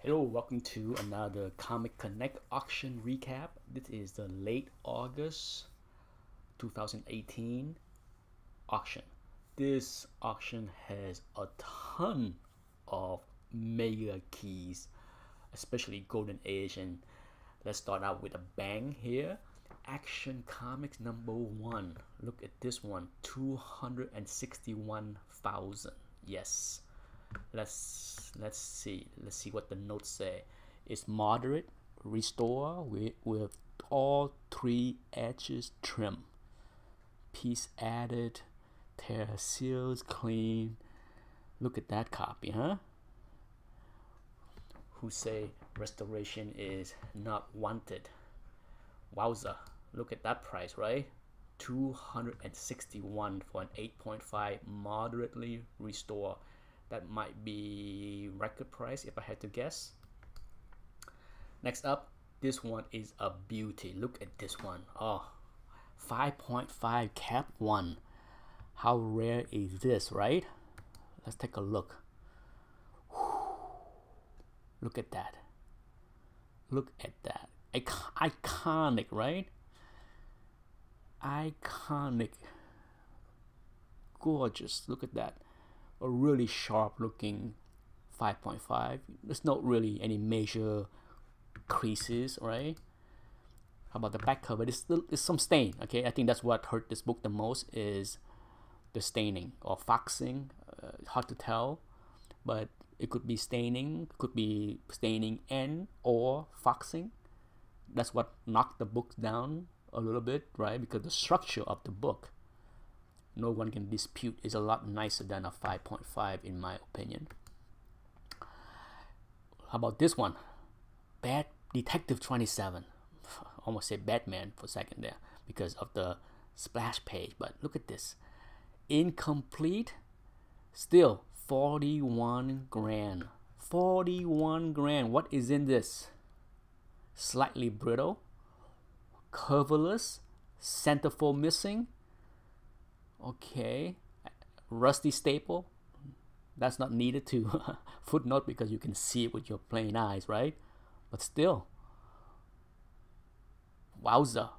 Hello, welcome to another Comicconect auction recap. This is the late August 2018 auction. This auction has a ton of mega keys, especially Golden Age. And let's start out with a bang here. Action Comics #1. Look at this one, 261,000. Yes. Let's see what the notes say. It's moderate, restore with all three edges trim, piece added, tear seals clean. Look at that copy, huh? Who say restoration is not wanted? Wowza, look at that price, right? 261 for an 8.5 moderately restore. That might be record price if I had to guess. Next up, this one is a beauty. Look at this one. Oh, 5.5 cap 1. How rare is this, right? Let's take a look. Look at that. Look at that. Iconic, right? Iconic. Gorgeous. Look at that. A really sharp looking 5.5. There's not really any major creases, right? How about the back cover? There's some stain. Okay, I think that's what hurt this book the most, is the staining or foxing. Hard to tell, but it could be staining, and or foxing. That's what knocked the book down a little bit, right? Because the structure of the book, no one can dispute, is a lot nicer than a 5.5 in my opinion. How about this one? Bad Detective 27. Almost said Batman for a second there because of the splash page, but look at this. Incomplete, still 41 grand. 41 grand. What is in this? Slightly brittle, coverless, centerfold missing. Okay, rusty staple. That's not needed to footnote because you can see it with your plain eyes, right? But still, wowza,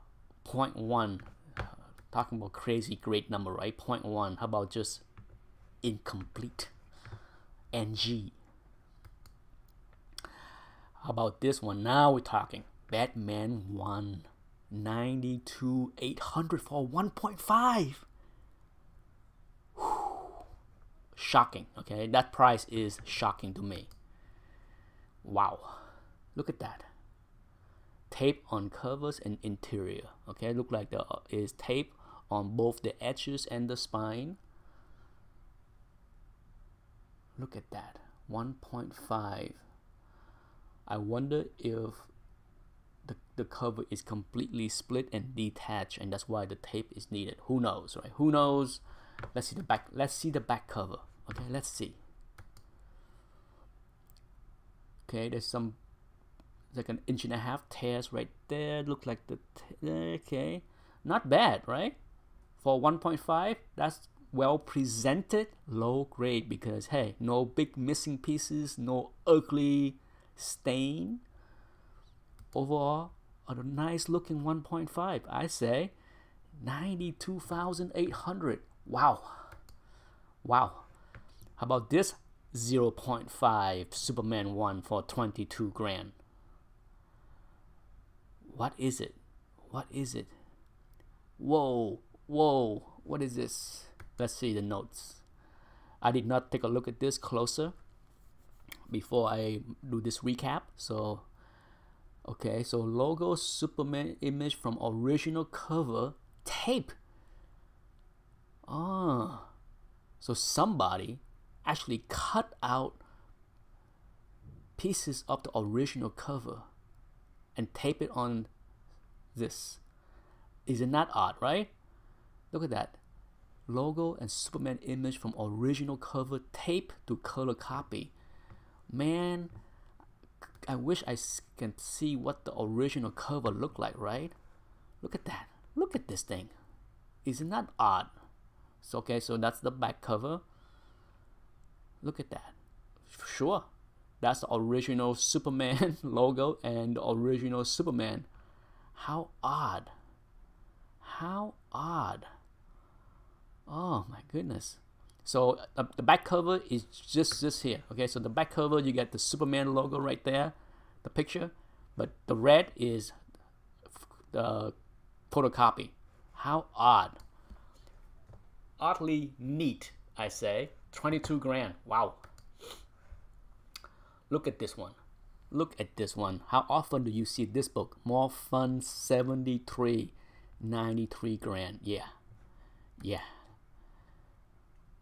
0.1. Talking about crazy great number, right? 0.1. How about just incomplete? NG. How about this one? Now we're talking. Batman 1. 92,800 for 1.5. Shocking. Okay, that price is shocking to me. Wow, look at that. Tape on covers and interior. Okay, look like there is tape on both the edges and the spine. Look at that. 1.5. I wonder if the cover is completely split and detached, and that's why the tape is needed. Who knows, right? Who knows? Let's see the back. Let's see the back cover. Okay, let's see. Okay, there's some like an 1.5 inch tears right there. Look like the okay, not bad, right? For 1.5, that's well presented, low grade, because hey, no big missing pieces, no ugly stain. Overall, a nice looking 1.5. I say 92,800. Wow. Wow. How about this 0.5 Superman 1 for 22 grand? What is it? What is it? Whoa. Whoa. What is this? Let's see the notes. I did not take a look at this closer before I do this recap. So, okay. So logo Superman image from original cover tape. Ah. So somebody actually cut out pieces of the original cover and tape it on this. Isn't that odd, right? Look at that. Logo and Superman image from original cover tape to color copy. Man, I wish I can see what the original cover looked like, right? Look at that. Look at this thing. Isn't that odd? So, okay, so that's the back cover. Look at that. Sure, That's the original Superman logo and the original Superman. How odd. How odd. Oh my goodness. So the back cover is just this here. Okay, so the back cover, you get the Superman logo right there, the picture, but the red is the photocopy. How odd. Oddly neat, I say. 22 grand. Wow. Look at this one. Look at this one. How often do you see this book? More Fun 73. 93 grand. Yeah. Yeah.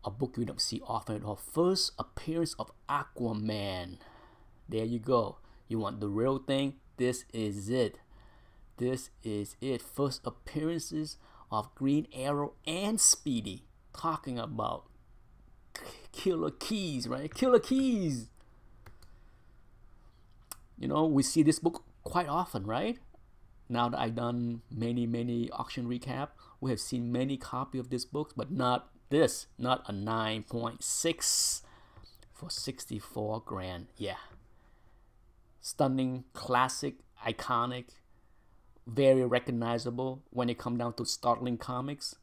A book you don't see often at all. First appearance of Aquaman. There you go. You want the real thing? This is it. This is it. First appearances of Green Arrow and Speedy. Talking about killer keys, right? Killer keys. You know, we see this book quite often, right? Now that I've done many auction recap, we have seen many copies of this book, but not this, not a 9.6 for 64 grand. Yeah. Stunning, classic, iconic, very recognizable when it comes down to startling comics.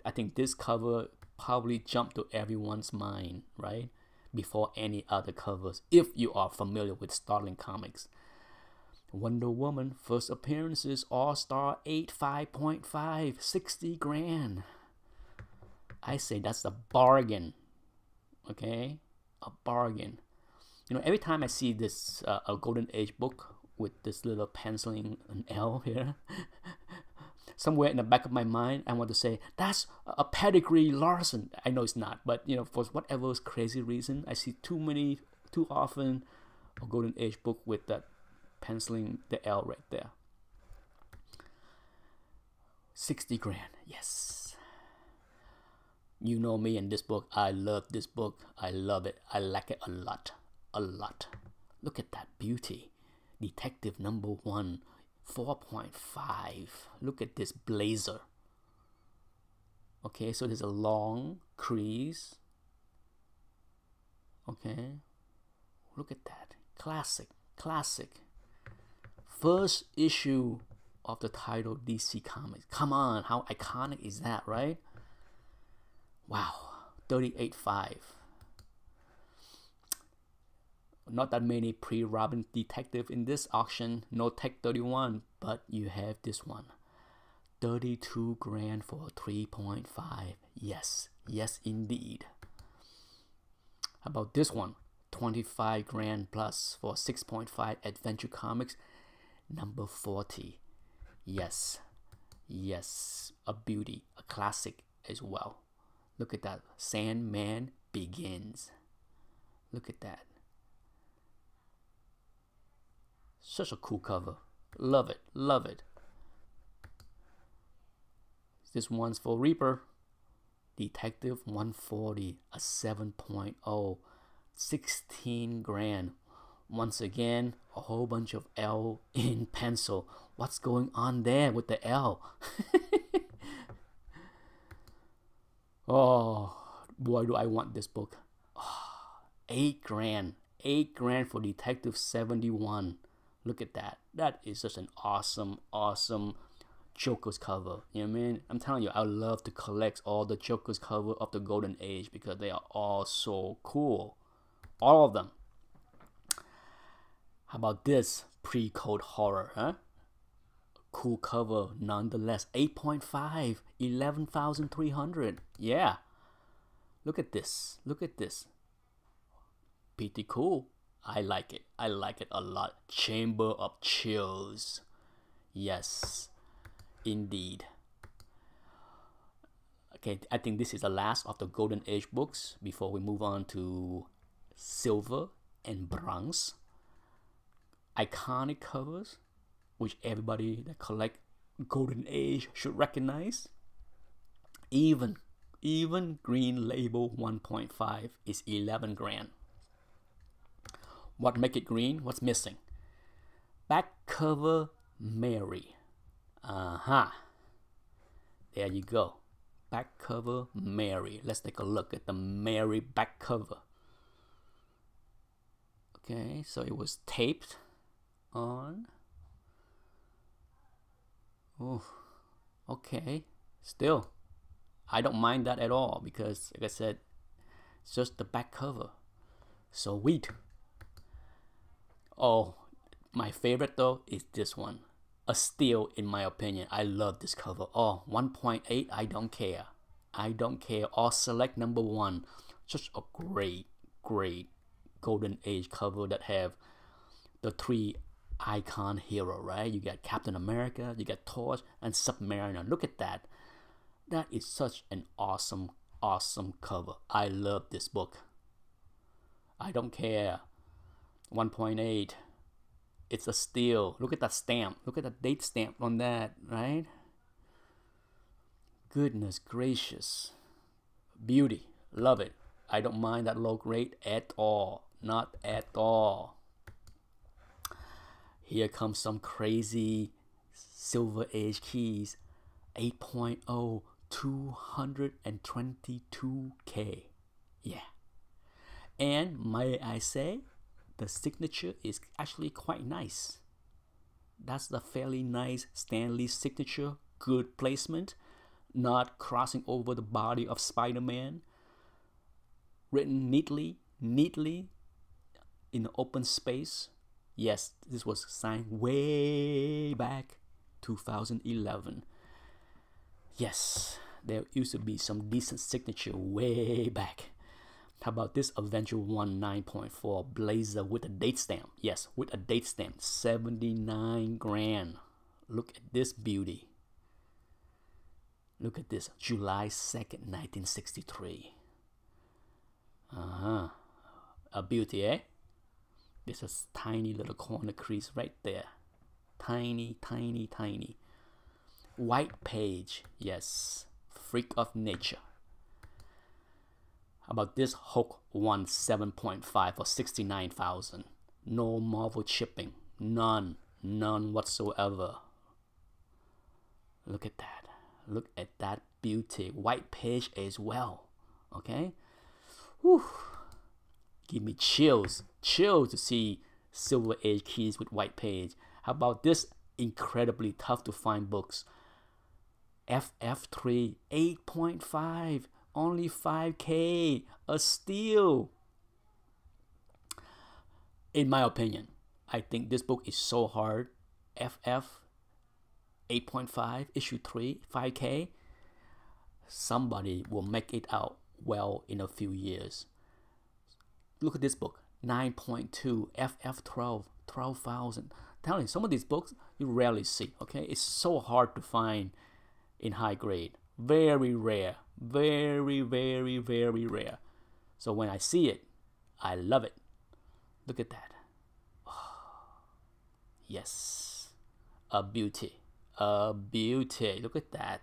I think this cover probably jumped to everyone's mind, right? Before any other covers, if you are familiar with startling comics. Wonder Woman, first appearances, All-Star 8, 5.5, 60 grand. I say that's a bargain. Okay? A bargain. You know, every time I see this a Golden Age book with this little penciling an L here, somewhere in the back of my mind, I want to say, that's a Pedigree Larson. I know it's not, but you know, for whatever crazy reason, I see too often a Golden Age book with that penciling the L right there. 60 grand, yes. You know me and this book. I love this book. I love it. I like it a lot. A lot. Look at that beauty. Detective number 1, 4.5. Look at this blazer. Okay, so there's a long crease. Okay. Look at that. Classic. Classic. First issue of the title DC Comics. Come on, how iconic is that, right? Wow, 38.5. Not that many pre-Robin detective in this auction. No Tech 31, but you have this one. 32 grand for 3.5. Yes, yes indeed. How about this one? 25 grand plus for 6.5 Adventure Comics, number 40. Yes, yes, a beauty, a classic as well. Look at that. Sandman Begins. Look at that. Such a cool cover. Love it. Love it. This one's for Reaper. Detective 140. A 7.0. 16 grand. Once again, a whole bunch of L in pencil. What's going on there with the L? Oh, boy, do I want this book. Oh, 8 grand. 8 grand for Detective 71. Look at that. That is such an awesome, awesome Joker's cover. You know what I mean? I'm telling you, I love to collect all the Joker's cover of the Golden Age because they are all so cool. All of them. How about this pre-code horror, huh? Cool cover nonetheless. 8.5, 11,300. Yeah. Look at this. Look at this. Pretty cool. I like it. I like it a lot. Chamber of Chills. Yes, indeed. Okay, I think this is the last of the Golden Age books before we move on to Silver and Bronze. Iconic covers, which everybody that collect Golden Age should recognize. Even Green Label 1.5 is 11 grand. What make it green? What's missing? Back cover Mary. There you go. Back cover Mary. Let's take a look at the Mary back cover. Okay, so it was taped on. Oh, okay. Still, I don't mind that at all because, like I said, it's just the back cover. Sweet. Oh, my favorite though is this one. A steal in my opinion. I love this cover. Oh, 1.8, I don't care. I don't care. Or select number 1. Just a great, great golden age cover that have the 3 icon hero, right? You got Captain America, you got Torch, and Submariner. Look at that. That is such an awesome, awesome cover. I love this book. I don't care. 1.8. It's a steal. Look at that stamp. Look at the date stamp on that, right? Goodness gracious. Beauty. Love it. I don't mind that low grade at all. Not at all. Here comes some crazy Silver Age keys. 8.0, 222K. Yeah. And may I say, the signature is actually quite nice. That's the fairly nice Stan Lee signature. Good placement. Not crossing over the body of Spider-Man. Written neatly in the open space. Yes, this was signed way back 2011. Yes, there used to be some decent signature way back. How about this Avenger 1 9.4 blazer with a date stamp? Yes, with a date stamp. 79 grand. Look at this beauty. Look at this. July 2nd, 1963. A beauty, eh? There's a tiny little corner crease right there. Tiny, tiny, tiny. White page. Yes. Freak of nature. How about this Hulk 1 7.5 for 69,000? No Marvel shipping. None whatsoever. Look at that. Look at that beauty. White page as well. Okay? Whew. Give me chills. Chills to see Silver Age keys with white page. How about this incredibly tough to find books? FF3 8.5. Only 5K. A steal. In my opinion, I think this book is so hard. FF 8.5, issue 3, 5K. Somebody will make it out well in a few years. Look at this book. 9.2, FF12, 12,000. Telling you, some of these books you rarely see. Okay, it's so hard to find in high grade. Very rare. Very, very, very rare. So when I see it, I love it. Look at that. Oh, yes. A beauty. A beauty. Look at that.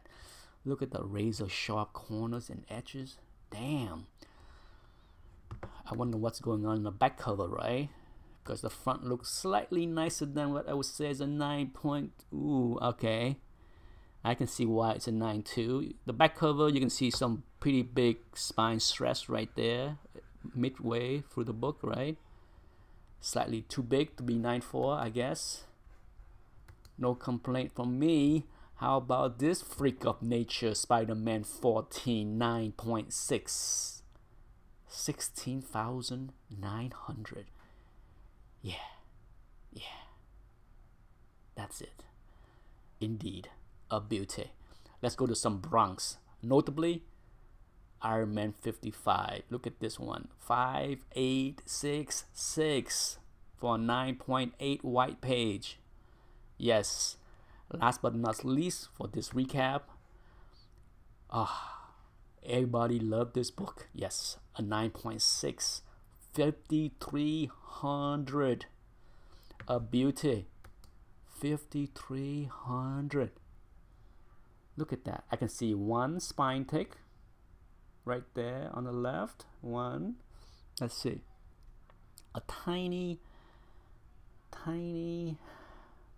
Look at the razor sharp corners and edges. Damn. I wonder what's going on in the back cover, right? Because the front looks slightly nicer than what I would say is a 9 point. Ooh, okay. I can see why it's a 9.2. The back cover, you can see some pretty big spine stress right there, midway through the book, right? Slightly too big to be 9.4, I guess. No complaint from me. How about this freak of nature, Spider-Man 14, 9.6. 16,900. Yeah. That's it. Indeed. A beauty. Let's go to some Bronx. Notably, Iron Man 55. Look at this one. 5866 for a 9.8 white page. Yes. Last but not least, for this recap. Everybody loved this book. Yes. A 9.6. 5,300. A beauty. 5,300. Look at that. I can see one spine tick right there on the left. One. Let's see. A tiny,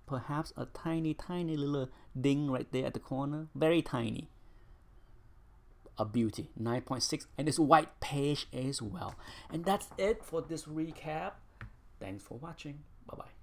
perhaps a tiny little ding right there at the corner. Very tiny. A beauty. 9.6. And it's white page as well. And that's it for this recap. Thanks for watching. Bye bye.